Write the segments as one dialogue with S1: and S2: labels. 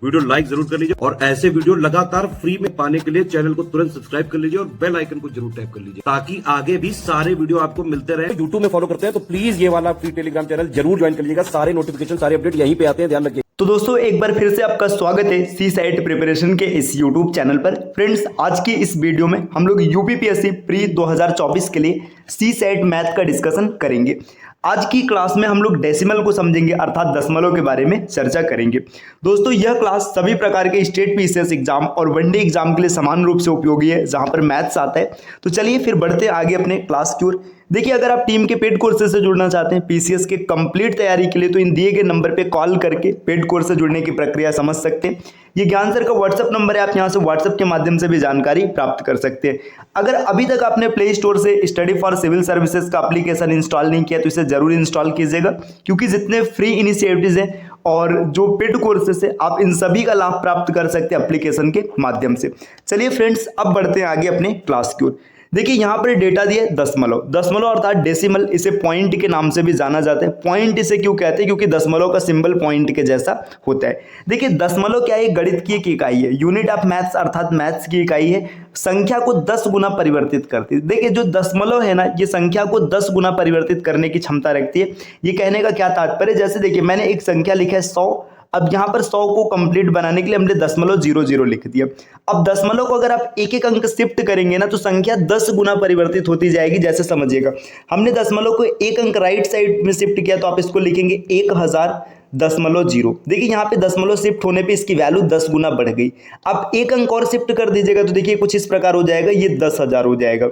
S1: Video like जरूर कर लीजिए और ऐसे वीडियो लगातार फ्री में पाने के लिए चैनल को तुरंत सब्सक्राइब कर लीजिए और बेल आइकन को जरूर टैप कर लीजिए ताकि आगे भी सारे वीडियो आपको मिलते रहे। यूट्यूब में फॉलो करते हैं तो प्लीज ये वाला फ्री टेलीग्राम चैनल जरूर ज्वाइन कर लीजिएगा। सारे नोटिफिकेशन सारे अपडेट यहीं पे आते हैं, ध्यान रखिए।
S2: तो दोस्तों एक बार फिर से आपका स्वागत है सी सेट प्रिपरेशन के इस यूट्यूब चैनल पर। फ्रेंड्स आज की इस वीडियो में हम लोग यूपीपीएससी प्री 2024 के लिए सी सेट मैथ का डिस्कशन करेंगे। आज की क्लास में हम लोग डेसिमल को समझेंगे अर्थात दशमलव के बारे में चर्चा करेंगे। दोस्तों यह क्लास सभी प्रकार के स्टेट पीसीएस एग्जाम और वनडे एग्जाम के लिए समान रूप से उपयोगी है जहां पर मैथ्स आता है। तो चलिए फिर बढ़ते आगे अपने क्लास की ओर। देखिए अगर आप टीम के पेड कोर्सेज से जुड़ना चाहते हैं पीसीएस के कंप्लीट तैयारी के लिए तो इन दिए गए नंबर पे कॉल करके पेड कोर्स से जुड़ने की प्रक्रिया समझ सकते हैं। ये ज्ञान सर का व्हाट्सएप नंबर है, आप यहाँ से व्हाट्सएप के माध्यम से भी जानकारी प्राप्त कर सकते हैं। अगर अभी तक आपने प्ले स्टोर से स्टडी फॉर सिविल सर्विसेज का एप्लीकेशन इंस्टॉल नहीं किया तो इसे जरूर इंस्टॉल कीजिएगा, क्योंकि जितने फ्री इनिशिएटिव्स हैं और जो पेड कोर्सेस है आप इन सभी का लाभ प्राप्त कर सकते हैं एप्लीकेशन के माध्यम से। चलिए फ्रेंड्स अब बढ़ते हैं आगे अपने क्लास की ओर। देखिए यहाँ पर डेटा दिया दशमलव, दशमलव अर्थात डेसिमल, इसे पॉइंट के नाम से भी जाना जाता है। पॉइंट इसे क्यों कहते हैं? क्योंकि दशमलव का सिंबल पॉइंट के जैसा होता है। देखिए दशमलव क्या है? गणित की एक इकाई है, यूनिट ऑफ मैथ्स अर्थात मैथ्स की इकाई है। संख्या को 10 गुना परिवर्तित करती है। देखिए जो दशमलव है ना, ये संख्या को 10 गुना परिवर्तित करने की क्षमता रखती है। ये कहने का क्या तात्पर्य? जैसे देखिए मैंने एक संख्या लिखा है 100, अब यहाँ पर 100 को कंप्लीट बनाने के लिए हमने दशमलव 00 लिख दिया। अब दशमलव को अगर आप एक एक अंक शिफ्ट करेंगे ना तो संख्या 10 गुना परिवर्तित होती जाएगी। जैसे समझिएगा हमने दशमलव को एक अंक राइट साइड में शिफ्ट किया तो आप इसको लिखेंगे 1000.0। देखिए यहाँ पे दशमलव शिफ्ट होने पे इसकी वैल्यू 10 गुना बढ़ गई। अब एक अंक और शिफ्ट कर दीजिएगा तो देखिए कुछ इस प्रकार हो जाएगा, ये 10,000 हो जाएगा।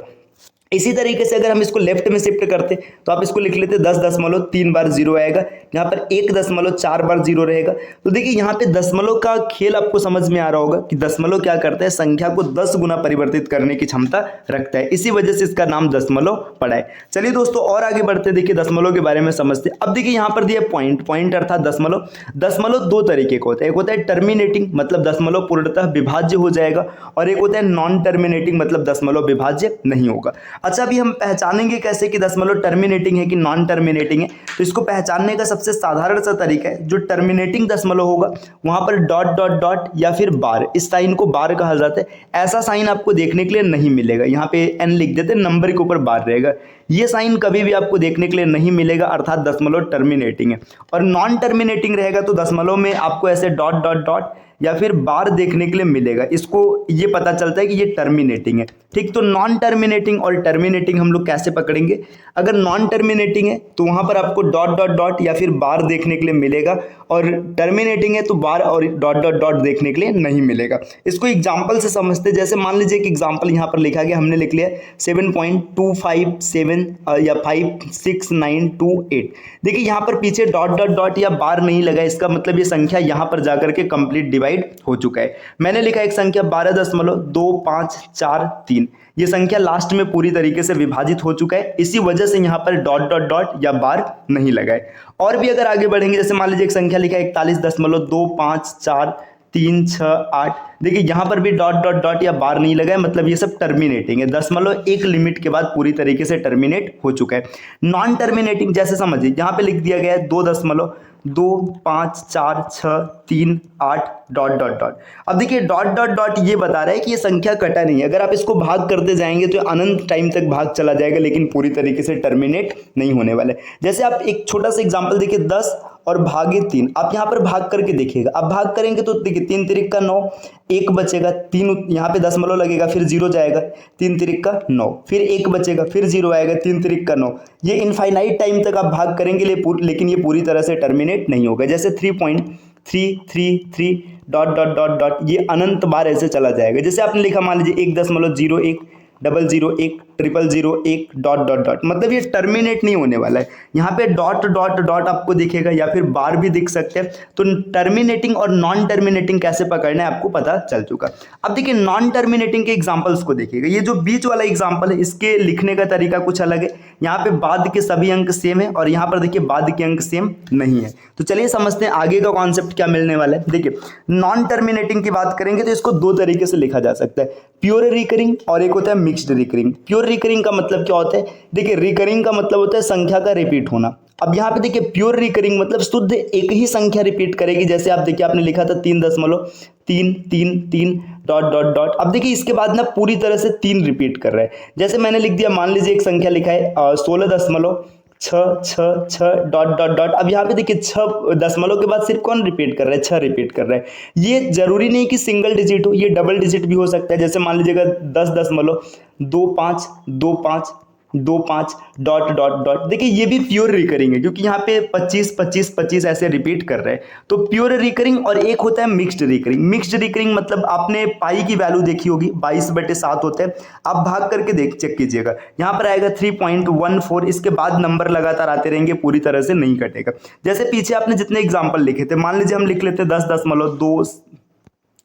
S2: इसी तरीके से अगर हम इसको लेफ्ट में शिफ्ट करते तो आप इसको लिख लेते 10.3 बार 0 आएगा, यहाँ पर 1.4 बार 0 रहेगा। तो देखिए यहाँ पे दशमलव का खेल आपको समझ में आ रहा होगा कि दशमलव क्या करता है, संख्या को 10 गुना परिवर्तित करने की क्षमता रखता है। इसी वजह से इसका नाम दशमलव पड़ा है। चलिए दोस्तों और आगे बढ़ते, देखिए दशमलव के बारे में समझते। अब देखिए यहाँ पर दिया पॉइंट, पॉइंट अर्थात दशमलव। दशमलव दो तरीके का होता है, एक होता है टर्मिनेटिंग मतलब दशमलव पूर्णतः विभाज्य हो जाएगा, और एक होता है नॉन टर्मिनेटिंग मतलब दशमलव विभाज्य नहीं होगा। अच्छा अभी हम पहचानेंगे कैसे कि दशमलव टर्मिनेटिंग है कि नॉन टर्मिनेटिंग है? तो इसको पहचानने का सबसे साधारण सा तरीका है, जो टर्मिनेटिंग दशमलव होगा वहां पर डॉट डॉट डॉट या फिर बार, इस साइन को बार कहा जाता है। ऐसा साइन आपको देखने के लिए नहीं मिलेगा। यहाँ पे एन लिख देते, नंबर के ऊपर बार रहेगा। ये साइन कभी भी आपको देखने के लिए नहीं मिलेगा, अर्थात दशमलव टर्मिनेटिंग है। और नॉन टर्मिनेटिंग रहेगा तो दशमलव में आपको ऐसे डॉट डॉट डॉट या फिर बार देखने के लिए मिलेगा। इसको ये पता चलता है कि ये टर्मिनेटिंग है। ठीक, तो नॉन टर्मिनेटिंग और टर्मिनेटिंग हम लोग कैसे पकड़ेंगे? अगर नॉन टर्मिनेटिंग है तो वहां पर आपको डॉट डॉट डॉट या फिर बार देखने के लिए मिलेगा, और टर्मिनेटिंग है तो बार और डॉट डॉट डॉट देखने के लिए नहीं मिलेगा। इसको एग्जाम्पल से समझते। जैसे मान लीजिए कि एग्जाम्पल यहाँ पर लिखा गया, हमने लिख लिया 7.257 या 56928। देखिए यहाँ पर पीछे डॉट डॉट डॉट या बार नहीं लगा, इसका मतलब ये संख्या यहाँ पर जाकर के कंप्लीट डिवाइड हो चुका है। मैंने लिखा एक संख्या 12.2543, ये संख्या लास्ट में पूरी तरीके से विभाजित हो चुका है। इसी वजह से यहाँ पर डॉट डॉट डॉट या बार नहीं लगा है। और भी अगर आगे बढ़ेंगे, जैसे मान लीजिए एक संख्या लिखा है 41.25438। देखिए यहाँ पर भी डॉट डॉट डॉट या बार नहीं लगा है, मतलब ये सब टर्मिनेटिंग है। दशमलव एक लिमिट के बाद पूरी तरीके से टर्मिनेट हो चुका है। नॉन टर्मिनेटिंग जैसे समझिए, यहाँ पे लिख दिया गया है 2.254638 डॉट डॉट डॉट। अब देखिए डॉट डॉट डॉट ये बता रहा है कि ये संख्या कटा नहीं है। अगर आप इसको भाग करते जाएंगे तो अनंत टाइम तक भाग चला जाएगा, लेकिन पूरी तरीके से टर्मिनेट नहीं होने वाला है। जैसे आप एक छोटा सा एग्जांपल देखिए, 10 और भागे 3, आप यहाँ पर भाग करके देखिएगा। अब भाग करेंगे तो देखिए 3 तिरिक का 9, 1 बचेगा, 3 यहाँ पे दशमलव लगेगा, फिर 0 जाएगा, 3 तिरिक का 9, फिर 1 बचेगा, फिर 0 आएगा, 3 तिरिक का 9। ये इनफाइनाइट टाइम तक आप भाग करेंगे लेकिन ये पूरी तरह से टर्मिनेट नहीं होगा। जैसे 3.333 डॉट डॉट डॉट डॉट, ये अनंत बार ऐसे चला जाएगा। जैसे आपने लिखा मान लीजिए 1.01 001 001 डॉट डॉट डॉट, मतलब ये टर्मिनेट नहीं होने वाला है। यहाँ पे डॉट डॉट डॉट आपको दिखेगा या फिर बार भी दिख सकते हैं। तो टर्मिनेटिंग और नॉन टर्मिनेटिंग कैसे पकड़ना है आपको पता चल चुका। अब देखिए नॉन टर्मिनेटिंग के एग्जांपल्स को देखिएगा। ये जो बीच वाला एग्जांपल है इसके लिखने का तरीका कुछ अलग है। यहाँ पे बाद के सभी अंक सेम है और यहाँ पर देखिए बाद के अंक सेम नहीं है। तो चलिए समझते हैं आगे का कॉन्सेप्ट क्या मिलने वाला है। देखिए नॉन टर्मिनेटिंग की बात करेंगे तो इसको दो तरीके से लिखा जा सकता है, प्योर रिकरिंग और एक होता है मिक्स्ड रिकरिंग। प्योर रिकरिंग का मतलब क्या होता है? देखिए रिकरिंग का मतलब होता है संख्या का रिपीट होना, अब यहाँ पे देखिए प्योर रिकरिंग मतलब शुद्ध एक ही संख्या रिपीट करेगी। जैसे आप देखिए आपने लिखा था 3.333 डॉट डॉट डॉट। अब देखिए इसके बाद ना पूरी तरह से 3 रिपीट कर रहा है। जैसे मैंने लिख दिया, मान लीजिए एक संख्या लिखा है 16.666 डॉट डॉट डॉट। अब यहाँ पे देखिए 6 दशमलव के बाद सिर्फ कौन रिपीट कर रहा है, 6 रिपीट कर रहा है। ये जरूरी नहीं कि सिंगल डिजिट हो, ये डबल डिजिट भी हो सकता है। जैसे मान लीजिएगा 10.2525 डॉट डॉट डॉट। देखिए ये भी प्योर रिकरिंग है क्योंकि यहाँ पे 25 25 25 ऐसे रिपीट कर रहे हैं। तो प्योर रिकरिंग और एक होता है मिक्स्ड रिकरिंग। मिक्स्ड रिकरिंग मतलब आपने पाई की वैल्यू देखी होगी, 22/7 होता है। आप भाग करके चेक कीजिएगा, यहाँ पर आएगा 3.14। इसके बाद नंबर लगातार आते रहेंगे, पूरी तरह से नहीं कटेगा। जैसे पीछे आपने जितने एग्जाम्पल लिखे थे, मान लीजिए हम लिख लेते 10.2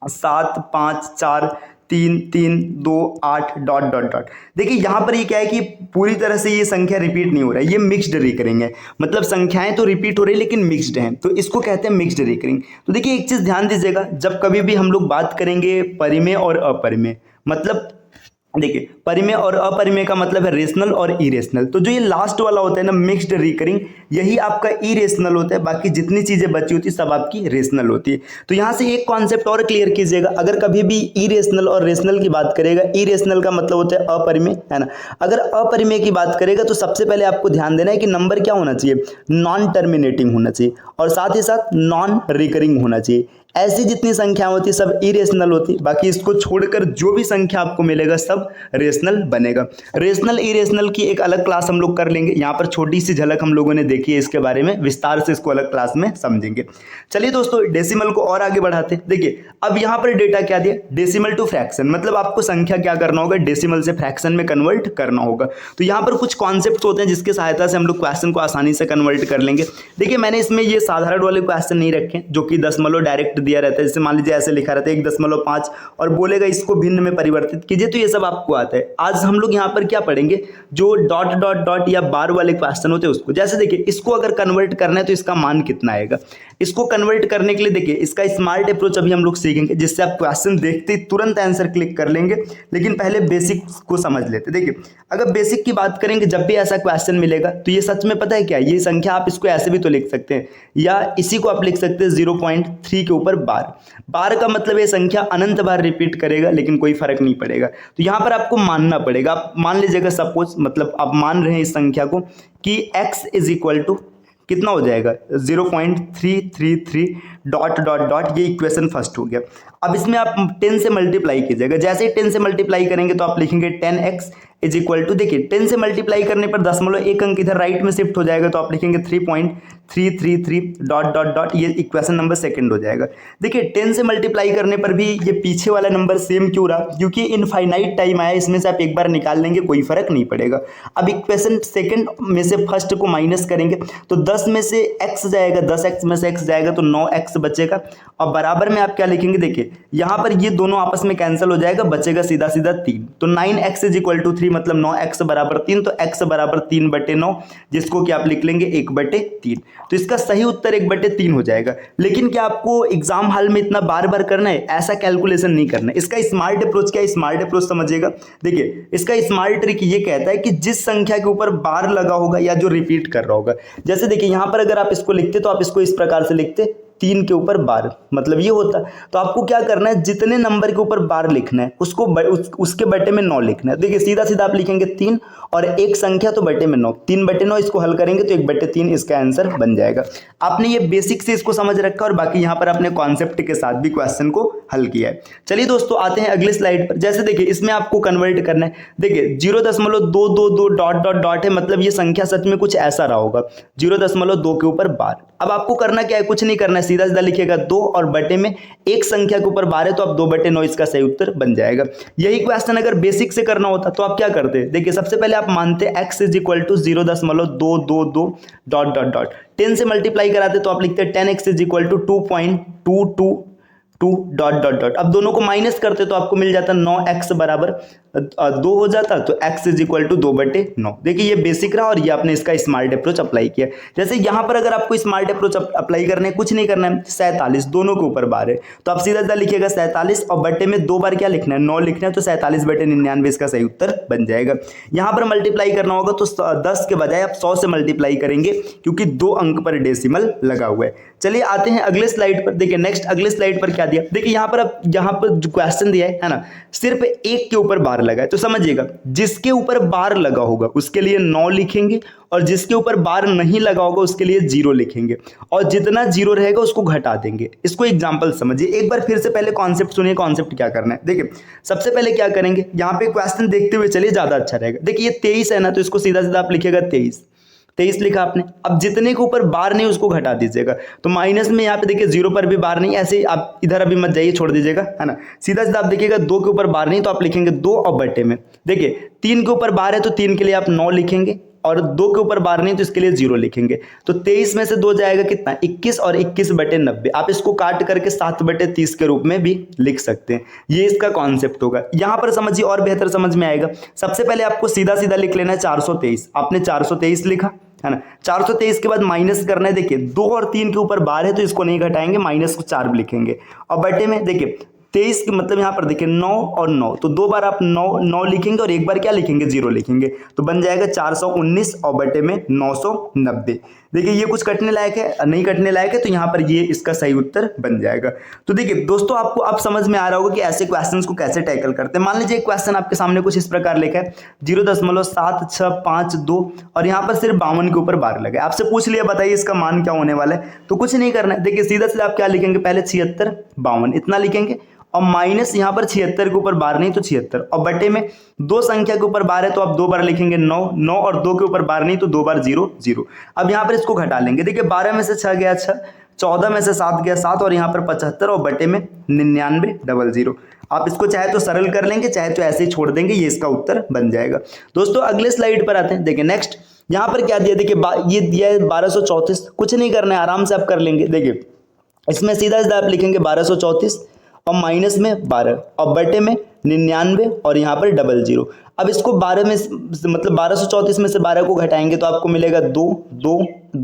S2: 7 5 4 3 3 2 8 डॉट डॉट डॉट। देखिए यहाँ पर ये क्या है कि पूरी तरह से ये संख्या रिपीट नहीं हो रहा है, ये मिक्स्ड रिकरिंग है। मतलब संख्याएं तो रिपीट हो रही है लेकिन मिक्स्ड हैं, तो इसको कहते हैं मिक्स्ड रिकरिंग। तो देखिए एक चीज ध्यान दीजिएगा, जब कभी भी हम लोग बात करेंगे परिमेय और अपरिमेय, मतलब देखिए परिमेय और अपरिमेय का मतलब है रेशनल और इरेशनल। तो जो ये लास्ट वाला होता है ना मिक्स्ड रिकरिंग, यही आपका इरेशनल होता है। बाकी जितनी चीजें बची होती है सब आपकी रेशनल होती है। तो यहाँ से एक कॉन्सेप्ट और क्लियर कीजिएगा, अगर कभी भी इरेशनल और रेशनल की बात करेगा, इरेशनल का मतलब होता है अपरिमेय, है ना। अगर अपरिमेय की बात करेगा तो सबसे पहले आपको ध्यान देना है कि नंबर क्या होना चाहिए, नॉन टर्मिनेटिंग होना चाहिए और साथ ही साथ नॉन रिकरिंग होना चाहिए। ऐसी जितनी संख्या होती सब इरेशनल होती, बाकी इसको छोड़कर जो भी संख्या आपको मिलेगा सब रेशनल बनेगा। रेशनल इरेशनल की एक अलग क्लास हम लोग कर लेंगे, यहाँ पर छोटी सी झलक हम लोगों ने देखी है, इसके बारे में विस्तार से इसको अलग क्लास में समझेंगे। चलिए दोस्तों डेसिमल को और आगे बढ़ाते। देखिए अब यहाँ पर डेटा क्या दिया, डेसिमल टू फ्रैक्शन, मतलब आपको संख्या क्या करना होगा, डेसिमल से फ्रैक्शन में कन्वर्ट करना होगा। तो यहाँ पर कुछ कॉन्सेप्ट होते हैं जिसकी सहायता से हम लोग क्वेश्चन को आसानी से कन्वर्ट कर लेंगे। देखिए मैंने इसमें ये साधारण वाले क्वेश्चन नहीं रखे जो कि दशमलव डायरेक्ट दिया रहता है। जैसे मान लीजिए ऐसे लिखा रहता है 1.5 और बोलेगा इसको भिन्न में परिवर्तित कीजिए, तो ये सब आपको आता है। आज हम लोग यहाँ पर क्या पढ़ेंगे, जो डॉट डॉट डॉट या बार वाले क्वेश्चन होते हैं उसको। जैसे देखिए इसको अगर कन्वर्ट करना है तो इसका मान कितना आएगा। इसको कन्वर्ट करने के लिए देखिए इसका स्मार्ट अप्रोच अभी हम लोग सीखेंगे, जिससे आप क्वेश्चन देखते ही तुरंत आंसर क्लिक कर लेंगे। लेकिन पहले बेसिक को समझ लेते। देखिए अगर बेसिक की बात करेंगे, जब भी ऐसा क्वेश्चन मिलेगा तो ये सच में पता है क्या, ये संख्या आप इसको ऐसे भी तो लिख सकते हैं, या इसी को आप लिख सकते हैं 0.3 के ऊपर बार। बार का मतलब ये संख्या अनंत बार रिपीट करेगा लेकिन कोई फर्क नहीं पड़ेगा। तो यहाँ पर आपको मानना पड़ेगा। आप मान लीजिएगा सपोज, मतलब आप मान रहे हैं इस संख्या को कि x इज इक्वल टू कितना हो जाएगा 0.333 डॉट डॉट डॉट। ये इक्वेशन फर्स्ट हो गया। अब इसमें आप 10 से मल्टीप्लाई कीजिएगा। जैसे ही 10 से मल्टीप्लाई करेंगे तो आप लिखेंगे 10x इज इक्वल टू, देखिए 10 से मल्टीप्लाई करने पर दशमलव एक अंक इधर राइट में शिफ्ट हो जाएगा, तो आप लिखेंगे 3.333 डॉट डॉट डॉट। ये इक्वेशन नंबर सेकंड हो जाएगा। देखिए 10 से मल्टीप्लाई करने पर भी ये पीछे वाला नंबर सेम क्यों रहा, क्योंकि इनफाइनाइट टाइम आया, इसमें से आप एक बार निकाल लेंगे कोई फर्क नहीं पड़ेगा। अब इक्वेशन सेकंड में से फर्स्ट को माइनस करेंगे तो 10 में से x जाएगा, 10x में से x जाएगा तो 9x बचेगा। और बराबर में आप क्या लिखेंगे, देखिए यहाँ पर ये दोनों आपस में कैंसिल हो जाएगा, बचेगा सीधा सीधा 3। तो 9x इज इक्वल टू 3 मतलब 9x बराबर 3, तो x बराबर 3/9, जिसको कि आप लिख लेंगे 1/3। तो इसका सही उत्तर 1/3 हो जाएगा। लेकिन क्या आपको एग्जाम हॉल में इतना बार बार करना है, ऐसा कैलकुलेशन नहीं करना है। इसका स्मार्ट अप्रोच क्या है, स्मार्ट अप्रोच समझिएगा। देखिए इसका स्मार्ट ट्रिक ये कहता है कि जिस संख्या के ऊपर बार लगा होगा या जो रिपीट कर रहा होगा, जैसे देखिए यहाँ पर अगर आप इसको लिखते तो आप इसको इस प्रकार से लिखते 3 के ऊपर बार, मतलब ये होता। तो आपको क्या करना है, जितने नंबर के ऊपर बार लिखना है उसको उसके बटे में 9 लिखना है। देखिए सीधा सीधा आप लिखेंगे 3 और एक संख्या तो बटे में 9, 3/9 इसको हल करेंगे तो 1/3 इसका आंसर बन जाएगा। आपने ये बेसिक से इसको समझ रखा और बाकी यहाँ पर आपने कॉन्सेप्ट के साथ भी क्वेश्चन को हल किया है। चलिए दोस्तों आते हैं अगले स्लाइड पर। जैसे देखिए इसमें आपको कन्वर्ट करना है। देखिए 0.222 डॉट डॉट डॉट है, मतलब ये संख्या सच में कुछ ऐसा रहा होगा, 0.2 के ऊपर बार। अब आपको करना क्या है, कुछ नहीं करना है, सीधा सीधा लिखिएगा 2 और बटे में एक संख्या के ऊपर बार है तो आप 2/9 इसका सही उत्तर बन जाएगा। यही क्वेश्चन अगर बेसिक से करना होता तो आप क्या करते, देखिए सबसे पहले आप मानते x is equal to 0.222 dot dot dot. 10 से मल्टीप्लाई कराते तो आप लिखते 10x is equal to 2.22 2 dot dot dot. अब दोनों को माइनस करते तो आपको मिल जाता 9x बराबर 2 हो जाता, तो x इज इक्वल टू 2/9। देखिए ये बेसिक रहा और ये आपने इसका स्मार्ट अप्रोच अप्लाई किया। जैसे यहाँ पर अगर आपको स्मार्ट अप्रोच अप्लाई करने कुछ नहीं करना है, 47 दोनों के ऊपर बार है तो आप सीधा सीधा लिखिएगा 47 और बटे में 2 बार क्या लिखना है 9 लिखना है, तो 47/99 इसका सही उत्तर बन जाएगा। यहाँ पर मल्टीप्लाई करना होगा तो 10 के बजाय आप 100 से मल्टीप्लाई करेंगे क्योंकि 2 अंक पर डेसिमल लगा हुआ है। चलिए आते हैं अगले स्लाइड पर। देखिए नेक्स्ट अगले स्लाइड पर क्या दिया, देखिए यहाँ पर अब यहाँ पर जो क्वेश्चन दिया है ना, सिर्फ एक के ऊपर बार लगा है, तो समझिएगा जिसके ऊपर बार लगा होगा उसके लिए 9 लिखेंगे और जिसके ऊपर बार नहीं लगा होगा उसके लिए 0 लिखेंगे और जितना 0 रहेगा उसको घटा देंगे। इसको एग्जांपल समझिए, एक बार फिर से पहले कॉन्सेप्ट सुनिए, कॉन्सेप्ट क्या करना है। देखिए सबसे पहले क्या करेंगे, यहाँ पे क्वेश्चन देखते हुए चलिए ज्यादा अच्छा रहेगा। देखिए ये 23 है ना, तो इसको सीधा सीधा आप लिखिएगा 23 लिखा आपने। अब जितने के ऊपर बार नहीं उसको घटा दीजिएगा, तो माइनस में यहाँ पे देखिए 0 पर भी बार नहीं, ऐसे ही आप इधर अभी मत जाइए, छोड़ दीजिएगा, है ना। सीधा सीधा आप देखिएगा 2 के ऊपर बार नहीं तो आप लिखेंगे 2 और बटे में। देखिए 3 के ऊपर बार है तो 3 के लिए आप 9 लिखेंगे और 2 के ऊपर बार नहीं तो इसके लिए 0 लिखेंगे। तो 23 में से 2 जाएगा कितना 21 और 21/90। आप इसको काट करके 7/30 के रूप में भी लिख सकते हैं। ये इसका कॉन्सेप्ट होगा। यहाँ पर समझिए और बेहतर समझ में आएगा। सबसे पहले आपको सीधा सीधा लिख लेना है 423। आपने 423 लिखा है ना, 423 के बाद माइनस करना है। देखिए 2 और 3 के ऊपर बार है तो इसको नहीं घटाएंगे, माइनस को 4 लिखेंगे और बटे में देखिए 23 के मतलब यहाँ पर देखिए 9 और 9, तो 2 बार आप 9 लिखेंगे और एक बार क्या लिखेंगे 0 लिखेंगे, तो बन जाएगा 419 और बटे में 990। देखिए ये कुछ कटने लायक है, नहीं कटने लायक है, तो यहाँ पर ये इसका सही उत्तर बन जाएगा। तो देखिए दोस्तों आपको अब समझ में आ रहा होगा कि ऐसे क्वेश्चंस को कैसे टैकल करते हैं। मान लीजिए एक क्वेश्चन आपके सामने कुछ इस प्रकार लिखा है 0.7652 और यहाँ पर सिर्फ 52 के ऊपर बार लगा है। आपसे पूछ लिया बताइए इसका मान क्या होने वाला है, तो कुछ नहीं करना है। देखिए सीधा सीधा आप क्या लिखेंगे, पहले 76 52 इतना लिखेंगे और माइनस यहाँ पर 76 के ऊपर बार नहीं तो 76 और बटे में 2 संख्या के ऊपर बार है तो आप 2 बार लिखेंगे 9 और 2 के ऊपर बार नहीं तो 2 बार 0। अब यहाँ पर इसको घटा लेंगे। देखिए 12 में से 6 गया 6, 14 में से 7 गया 7 और यहाँ पर 75 और बटे में 9900। आप इसको चाहे तो सरल कर लेंगे, चाहे तो ऐसे ही छोड़ देंगे, ये इसका उत्तर बन जाएगा। दोस्तों अगले स्लाइड पर आते हैं। देखिए नेक्स्ट यहाँ पर क्या दिया, देखिए ये दिया है 1234। कुछ नहीं करना है, आराम से आप कर लेंगे। देखिए इसमें सीधा सीधा आप लिखेंगे 1234 और माइनस में 12 और बटे में 99 और यहाँ पर 00। अब इसको 12 में मतलब 1234 में से 12 को घटाएंगे तो आपको मिलेगा 2 2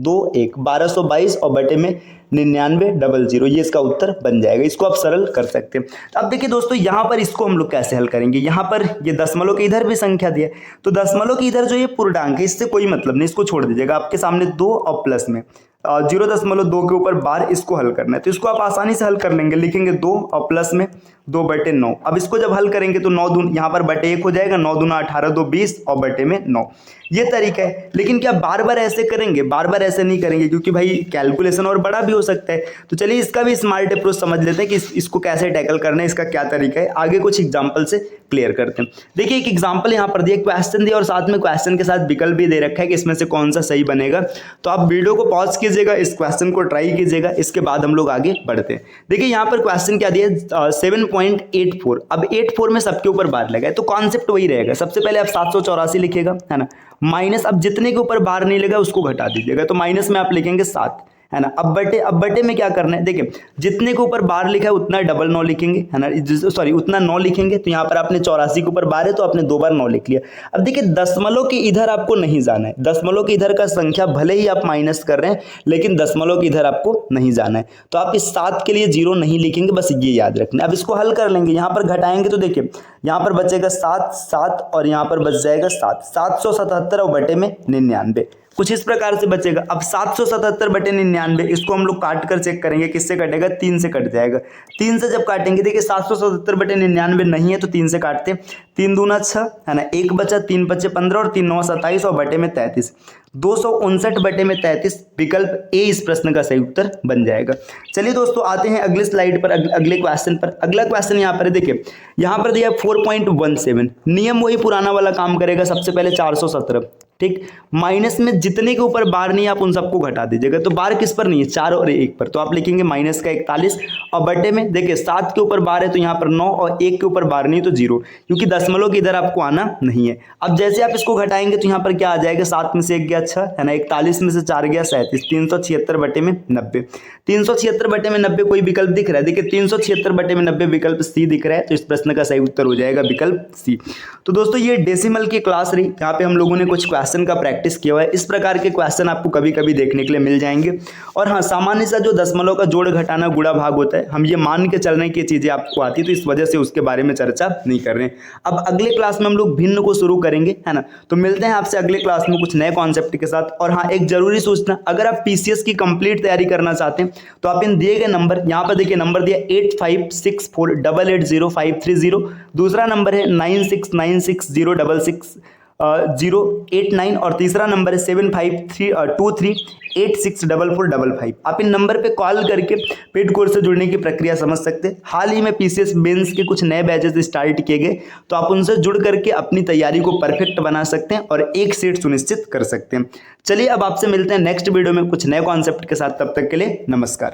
S2: 2 1 1222 और बटे में 9900। ये इसका उत्तर बन जाएगा। इसको आप सरल कर सकते हैं। अब देखिए दोस्तों यहाँ पर इसको हम लोग कैसे हल करेंगे। यहाँ पर ये दशमलव के इधर भी संख्या दी है, तो दशमलव के इधर जो ये पूर्णांक है इससे कोई मतलब नहीं, इसको छोड़ दीजिएगा। आपके सामने 2 और प्लस में 0.2 के ऊपर बार, इसको हल करना है तो इसको आप आसानी से हल कर लेंगे। लिखेंगे 2 और प्लस में 2/9। अब इसको जब हल करेंगे तो 9 दून यहाँ पर बटे 1 हो जाएगा, 9 दूना 18 2 20 और बटे में 9। ये तरीका है। लेकिन क्या बार बार ऐसे करेंगे, बार बार ऐसे नहीं करेंगे क्योंकि भाई कैलकुलेशन और बड़ा भी हो सकता है। तो चलिए इसका भी स्मार्ट अप्रोच समझ लेते हैं कि इसको कैसे टैकल करना है, इसका क्या तरीका है। आगे कुछ एग्जाम्पल से क्लियर करते हैं। देखिए एक एग्जाम्पल यहाँ पर दिया, क्वेश्चन दिया और साथ में क्वेश्चन के साथ विकल्प भी दे रखा है कि इसमें से कौन सा सही बनेगा। तो आप वीडियो को पॉज कीजिएगा, इस क्वेश्चन को ट्राई कीजिएगा, इसके बाद हम लोग आगे बढ़ते हैं। देखिए यहाँ पर क्वेश्चन क्या दिया 7.84। अब 84 में सबके ऊपर बार लगा है तो कॉन्सेप्ट वही रहेगा। सबसे पहले आप 784 लिखिएगा, है ना, माइनस अब जितने के ऊपर बार नहीं लगा उसको घटा दीजिएगा, तो माइनस में आप लिखेंगे 7, है ना। अब बटे में क्या करना है, देखिए जितने के ऊपर बार लिखा है उतना 9 लिखेंगे, है ना, सॉरी उतना 9 लिखेंगे। तो यहाँ पर आपने 84 के ऊपर बार है तो आपने 2 बार 9 लिख लिया। अब देखिए दशमलव के इधर आपको नहीं जाना है, दशमलव के इधर का संख्या भले ही आप माइनस कर रहे हैं लेकिन दशमलव के इधर आपको नहीं जाना है। तो आप इस 7 के लिए 0 नहीं लिखेंगे, बस ये याद रखना। अब इसको हल कर लेंगे, यहाँ पर घटाएंगे तो देखिए यहाँ पर बचेगा 7 और यहाँ पर बच जाएगा 777 और बटे में 99, कुछ इस प्रकार से बचेगा। अब 777/99 इसको हम लोग काट कर चेक करेंगे, किससे कटेगा, 3 से कट जाएगा। 3 से जब काटेंगे, देखिए 777/99 नहीं है तो 3 से काटते, 3 दूना 6, है ना, 1 बचा, 3 बचे 15 और 3 9 27 और बटे में 33, 259/33 विकल्प ए इस प्रश्न का सही उत्तर बन जाएगा। चलिए दोस्तों आते हैं अगले स्लाइड पर, अगले क्वेश्चन पर। अगला क्वेश्चन यहाँ पर देखिए, यहाँ पर दिया 4.17। नियम वही पुराना वाला काम करेगा। सबसे पहले 417 ठीक। माइनस में जितने के ऊपर बार नहीं है आप उन सबको घटा दीजिएगा। तो बार किस पर नहीं है, 4 और 1 पर, तो आप लिखेंगे माइनस का 41 और बटे में देखिए 7 के ऊपर बार है तो यहाँ पर 9 और 1 के ऊपर बार नहीं तो 0, क्योंकि दशमलव की इधर आपको आना नहीं है। अब जैसे आप इसको घटाएंगे तो यहाँ पर क्या आ जाएगा, 7 में से 1 गया 6 है ना, 41 में से 4 गया 37, 376 बटे में 90। 376 बटे में 90 कोई विकल्प दिख रहा है, देखिए 376 बटे में 90 विकल्प सी दिख रहा है, तो इस प्रश्न का सही उत्तर हो जाएगा विकल्प सी। तो दोस्तों ये डेसिमल की क्लास रही, यहाँ पे हम लोगों ने कुछ क्वेश्चन का प्रैक्टिस किया हुआ है। इस प्रकार के क्वेश्चन आपको कभी कभी देखने के लिए मिल जाएंगे। और हाँ, सामान्य सा जो दशमलव का जोड़ घटाना गुणा भाग होता है, हम ये मान के चल रहे हैं कि चीजें आपको आती है, तो इस वजह से उसके बारे में चर्चा नहीं कर रहे हैं। अब अगले क्लास में हम लोग भिन्न को शुरू करेंगे, है ना। तो मिलते हैं आपसे अगले क्लास में कुछ नए कॉन्सेप्ट के साथ। और हाँ, एक जरूरी सूचना, अगर आप पीसीएस की कंप्लीट तैयारी करना चाहते हैं तो आप इन दिए गए नंबर, यहाँ पर देखिए नंबर दिया 8564880530, दूसरा नंबर है 9696066089 और तीसरा नंबर है 7523864455। आप इन नंबर पे कॉल करके पेड कोर्स से जुड़ने की प्रक्रिया समझ सकते हैं। हाल ही में पीसीएस मेंस के कुछ नए बैचेस स्टार्ट किए गए, तो आप उनसे जुड़ करके अपनी तैयारी को परफेक्ट बना सकते हैं और एक सीट सुनिश्चित कर सकते हैं। चलिए अब आपसे मिलते हैं नेक्स्ट वीडियो में कुछ नए कॉन्सेप्ट के साथ, तब तक के लिए नमस्कार।